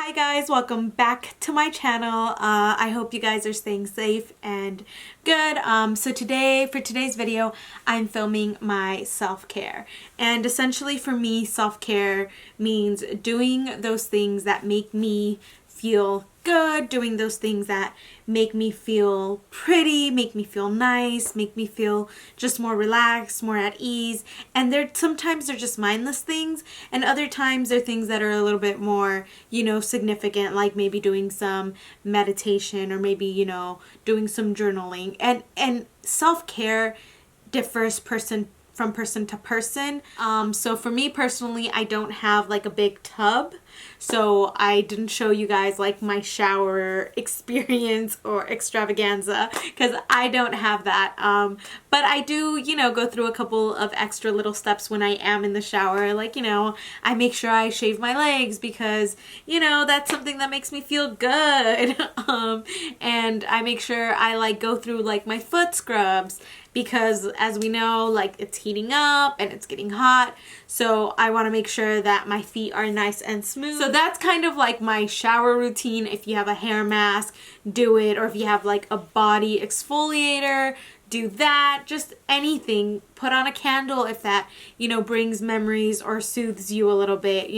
Hi guys, welcome back to my channel. I hope you guys are staying safe and good. So for today's video, I'm filming my self-care. And essentially for me, self-care means doing those things that make me feel good, doing those things that make me feel pretty, make me feel nice, make me feel just more relaxed, more at ease. And sometimes they're just mindless things, and other times they're things that are a little bit more, significant, like maybe doing some meditation or maybe, doing some journaling. And self-care differs from person to person. So for me personally, I don't have like a big tub, so I didn't show you guys like my shower experience or extravaganza because I don't have that. But I do, go through a couple of extra little steps when I am in the shower. Like, I make sure I shave my legs because, that's something that makes me feel good. And I make sure I like go through like my foot scrubs because as we know, like it's heating up and it's getting hot. So I want to make sure that my feet are nice and smooth. So that's kind of like my shower routine. If you have a hair mask, do it. Or if you have like a body exfoliator, do that. Just anything. Put on a candle if that, brings memories or soothes you a little bit.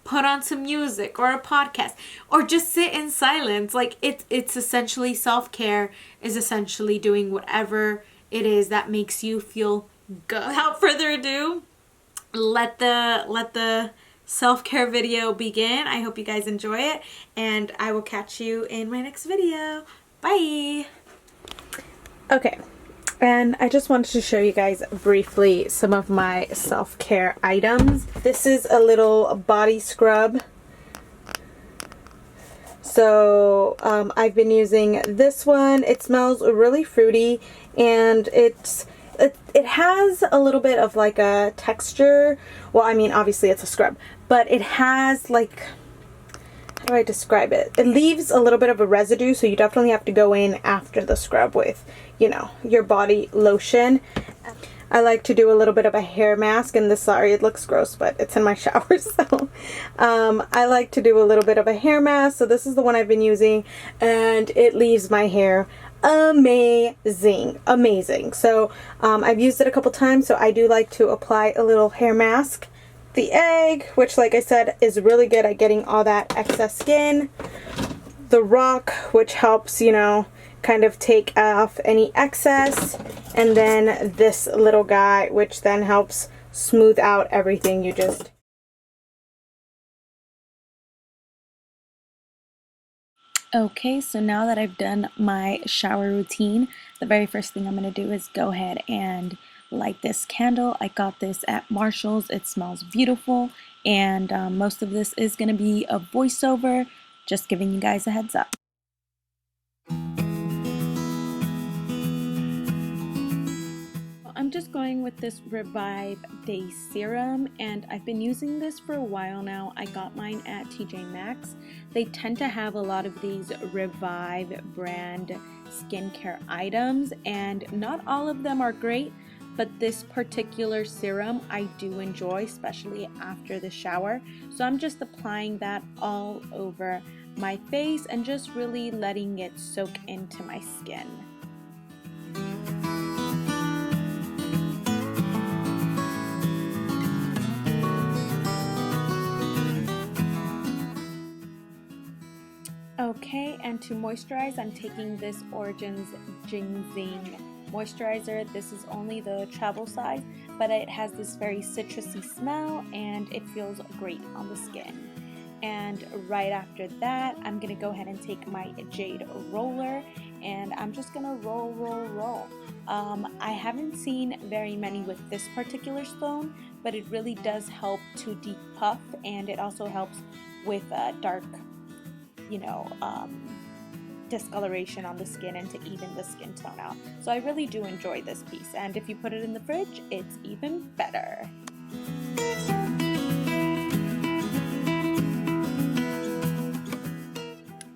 Put on some music or a podcast or just sit in silence. Like it's essentially self-care is essentially doing whatever it is that makes you feel good. Without further ado, let the self-care video begin. I hope you guys enjoy it, and I will catch you in my next video. Bye! Okay, and I just wanted to show you guys briefly some of my self-care items. This is a little body scrub. So I've been using this one. It smells really fruity, and it has a little bit of like a texture. Well, I mean, obviously it's a scrub, but it has like, how do I describe it? It leaves a little bit of a residue, so you definitely have to go in after the scrub with, your body lotion. I like to do a little bit of a hair mask, and this, sorry, it looks gross, but it's in my shower, so I like to do a little bit of a hair mask. So this is the one I've been using, and it leaves my hair amazing. So I've used it a couple times, so I do like to apply a little hair mask. The egg, which like I said is really good at getting all that excess skin. The rock, which helps, kind of take off any excess. And then this little guy, which then helps smooth out everything you just... Okay, so now that I've done my shower routine, the very first thing I'm going to do is go ahead and light this candle. I got this at Marshall's. It smells beautiful, and most of this is going to be a voiceover, just giving you guys a heads up. I'm just going with this Revive Day Serum, and I've been using this for a while now. I got mine at TJ Maxx. They tend to have a lot of these Revive brand skincare items, and not all of them are great, but this particular serum I do enjoy, especially after the shower. So I'm just applying that all over my face and just really letting it soak into my skin. Okay, and to moisturize, I'm taking this Origins Ginseng moisturizer. This is only the travel size, but it has this very citrusy smell and it feels great on the skin. And right after that, I'm going to go ahead and take my Jade roller, and I'm just going to roll. I haven't seen very many with this particular stone, but it really does help to depuff, and it also helps with dark discoloration on the skin and to even the skin tone out. So I really do enjoy this piece, and if you put it in the fridge, it's even better.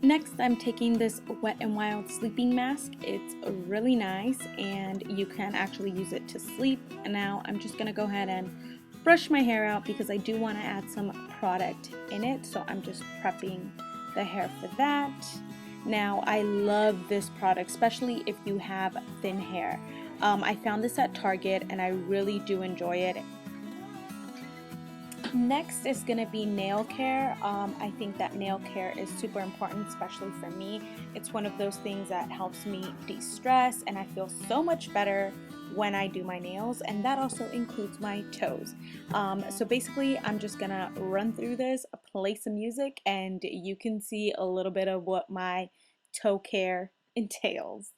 Next, I'm taking this Wet n Wild sleeping mask. It's really nice, and you can actually use it to sleep. And now I'm just gonna go ahead and brush my hair out because I do want to add some product in it, so I'm just prepping the hair for that. Now, I love this product, especially if you have thin hair. I found this at Target and I really do enjoy it. Next is going to be nail care. I think that nail care is super important, especially for me. It's one of those things that helps me de-stress, and I feel so much better when I do my nails, and that also includes my toes. So basically, I'm just going to run through this, play some music, and you can see a little bit of what my toe care entails.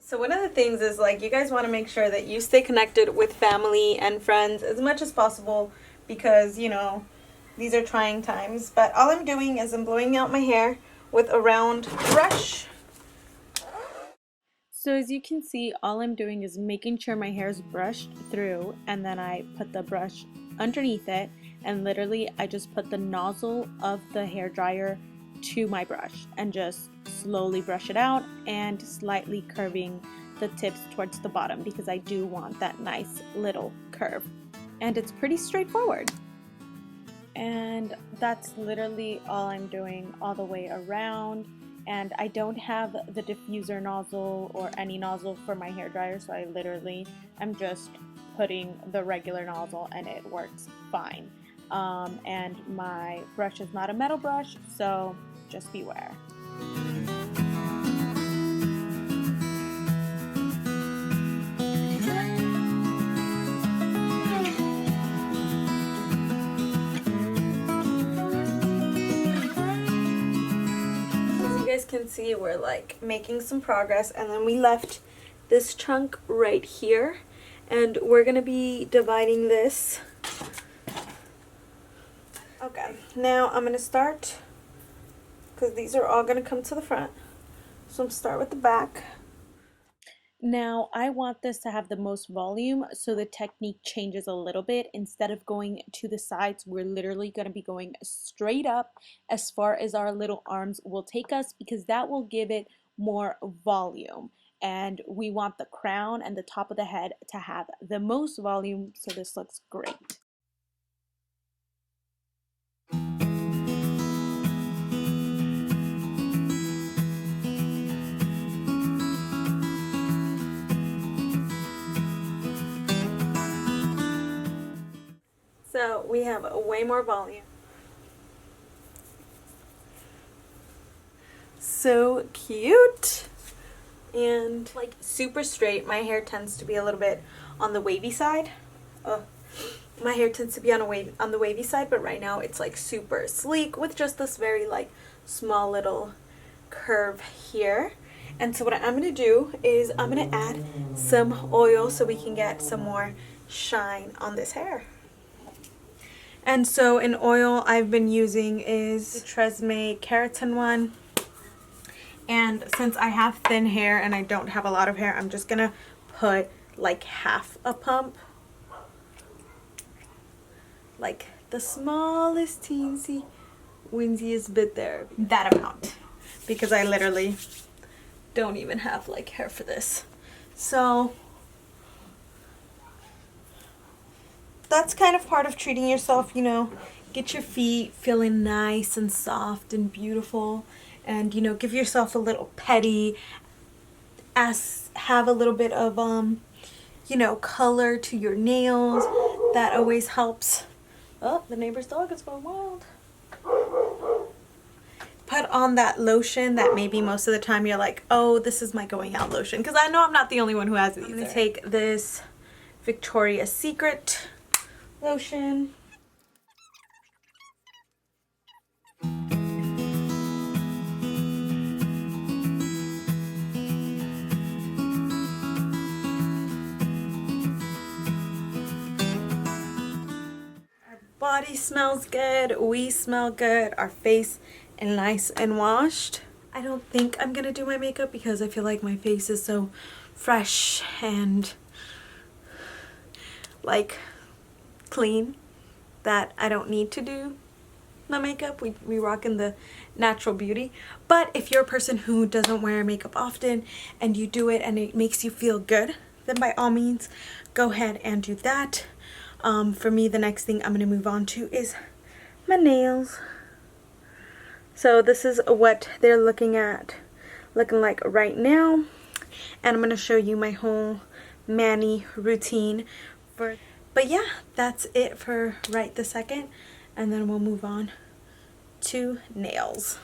So one of the things is, like, you guys want to make sure that you stay connected with family and friends as much as possible because, you know, these are trying times. But all I'm doing is I'm blowing out my hair with a round brush. So as you can see, all I'm doing is making sure my hair is brushed through, and then I put the brush underneath it, and literally I just put the nozzle of the hair dryer to my brush and just slowly brush it out and slightly curving the tips towards the bottom because I do want that nice little curve, and it's pretty straightforward. And that's literally all I'm doing all the way around. And I don't have the diffuser nozzle or any nozzle for my hair dryer, so I literally am just putting the regular nozzle and it works fine. And my brush is not a metal brush, so just beware. Can see we're like making some progress, and then we left this chunk right here, and we're gonna be dividing this. Okay, now I'm gonna start, because these are all gonna come to the front, so I'm gonna start with the back. Now I want this to have the most volume, so the technique changes a little bit. Instead of going to the sides, we're literally going to be going straight up as far as our little arms will take us, because that will give it more volume. And we want the crown and the top of the head to have the most volume, so this looks great. So we have way more volume. So cute. And like super straight. My hair tends to be a little bit on the wavy side. My hair tends to be on the wavy side, but right now it's like super sleek with just this very like small little curve here. And so what I'm going to do is I'm going to add some oil so we can get some more shine on this hair. And so an oil I've been using is the Tresemme Keratin one. And since I have thin hair and I don't have a lot of hair, I'm just gonna put like half a pump. Like the smallest teensy winsiest bit there. That amount. Because I literally don't even have like hair for this. So that's kind of part of treating yourself, you know. Get your feet feeling nice and soft and beautiful, and, you know, give yourself a little petty, have a little bit of, you know, color to your nails. That always helps. Oh, the neighbor's dog is going wild. Put on that lotion that maybe most of the time you're like, oh, this is my going out lotion, because I know I'm not the only one who has these. I'm going to take this Victoria's Secret lotion. Our body smells good, we smell good, our face is nice and washed. I don't think I'm gonna do my makeup because I feel like my face is so fresh and like clean that I don't need to do my makeup. We rock in the natural beauty. But if you're a person who doesn't wear makeup often and you do it and it makes you feel good, then by all means go ahead and do that. For me, the next thing I'm gonna move on to is my nails. So this is what they're looking like right now, and I'm gonna show you my whole mani routine. But yeah, that's it for right this second, and then we'll move on to nails.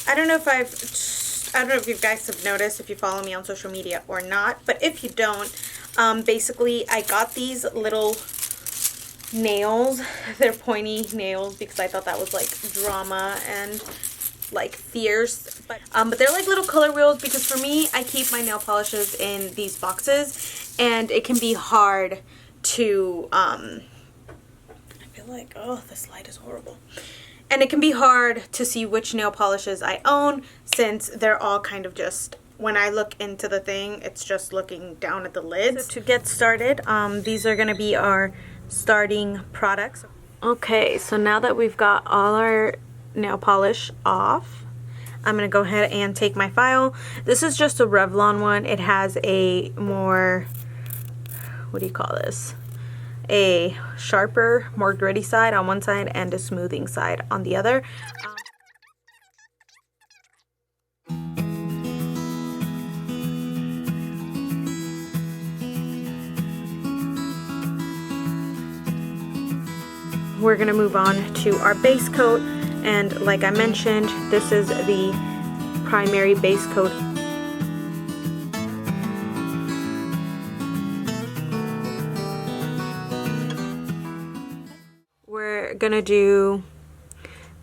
I don't know if you guys have noticed, if you follow me on social media or not, but if you don't, basically I got these little nails. They're pointy nails because I thought that was like drama and like fierce, but they're like little color wheels, because for me, I keep my nail polishes in these boxes and it can be hard to I feel like, oh, this light is horrible, and it can be hard to see which nail polishes I own, since they're all kind of just, when I look into the thing, it's just looking down at the lids. So to get started, these are gonna be our starting products. Okay, so now that we've got all our nail polish off, I'm gonna go ahead and take my file. This is just a Revlon one. It has a more, what do you call this? A sharper, more gritty side on one side and a smoothing side on the other. We're gonna move on to our base coat, and like I mentioned, this is the primary base coat. We're gonna do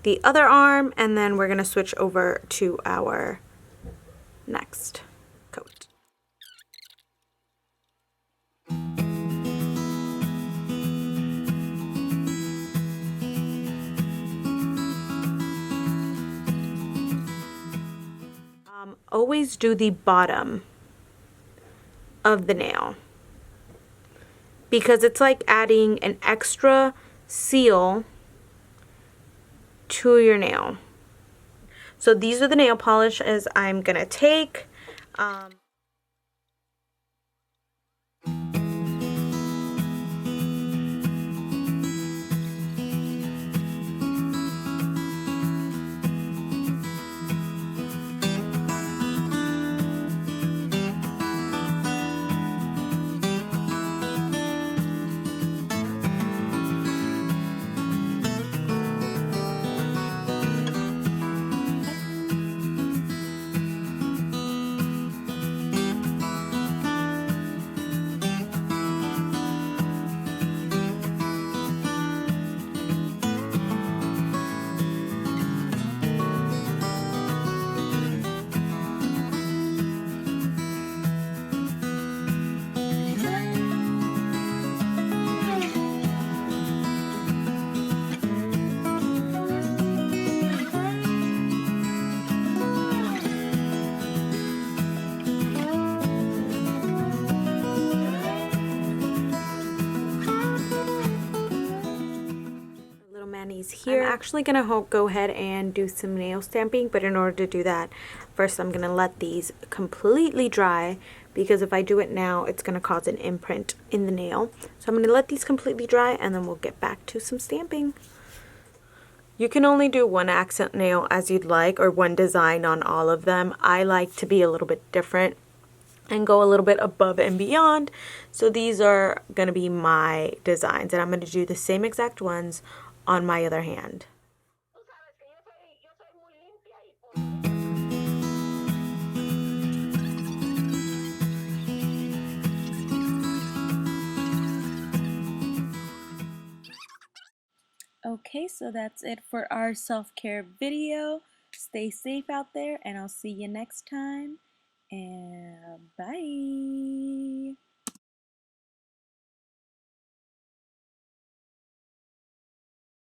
the other arm, and then we're gonna switch over to our next coat. Always do the bottom of the nail, because it's like adding an extra seal to your nail. So these are the nail polishes I'm gonna take. Here. I'm actually gonna go ahead and do some nail stamping, but in order to do that, first I'm gonna let these completely dry because if I do it now, it's going to cause an imprint in the nail. So I'm going to let these completely dry, and then we'll get back to some stamping. You can only do one accent nail as you'd like, or one design on all of them. I like to be a little bit different and go a little bit above and beyond. So these are going to be my designs, and I'm going to do the same exact ones on my other hand. Okay, so that's it for our self-care video. Stay safe out there, and I'll see you next time. And bye.